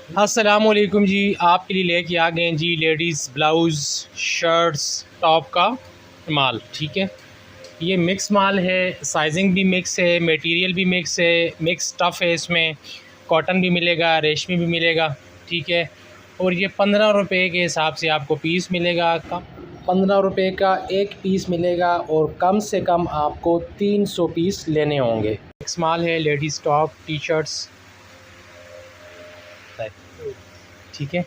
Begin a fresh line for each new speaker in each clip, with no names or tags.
अस्सलामुअलैकुम जी। आपके लिए लेके आ गए जी लेडीज़ ब्लाउज़ शर्ट्स टॉप का माल। ठीक है, ये मिक्स माल है, साइजिंग भी मिक्स है, मटेरियल भी मिक्स है, मिक्स स्टफ़ है। इसमें कॉटन भी मिलेगा, रेशमी भी मिलेगा। ठीक है, और ये 15 रुपये के हिसाब से आपको पीस मिलेगा। कम 15 रुपये का एक पीस मिलेगा और कम से कम आपको 300 पीस लेने होंगे। मिक्स माल है, लेडीज़ टॉप टी शर्ट्स। ठीक है,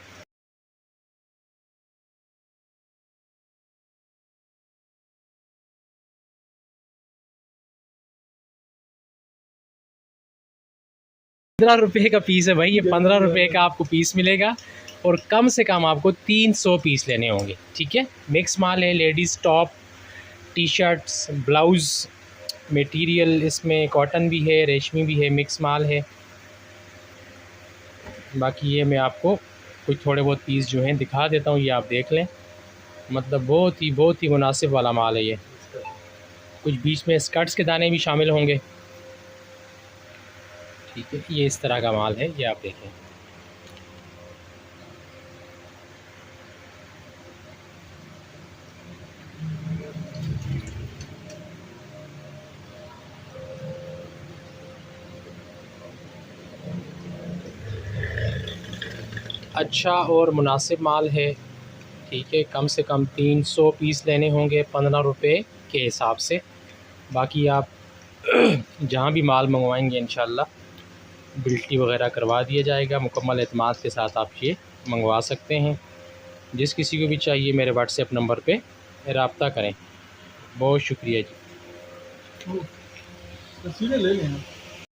15 रुपये का पीस है भाई, ये 15 रुपये का आपको पीस मिलेगा और कम से कम आपको 300 पीस लेने होंगे। ठीक है, मिक्स माल है, ladies top T shirts blouse material इसमें कॉटन भी है, रेशमी भी है, मिक्स माल है। बाकी ये मैं आपको कुछ थोड़े बहुत पीस जो हैं दिखा देता हूँ, ये आप देख लें। मतलब बहुत ही मुनासिब वाला माल है ये। कुछ बीच में स्कर्ट्स के दाने भी शामिल होंगे। ठीक है, ये इस तरह का माल है, ये आप देखें। अच्छा और मुनासिब माल है। ठीक है, कम से कम 300 पीस लेने होंगे 15 रुपये के हिसाब से। बाकी आप जहाँ भी माल मंगवाएंगे इंशाल्लाह बिल्टी वगैरह करवा दिया जाएगा। मुकम्मल एतमाद के साथ आप ये मंगवा सकते हैं। जिस किसी को भी चाहिए मेरे व्हाट्सएप नंबर पे रब्ता करें। बहुत शुक्रिया जी।
तस्वीरें ले लें।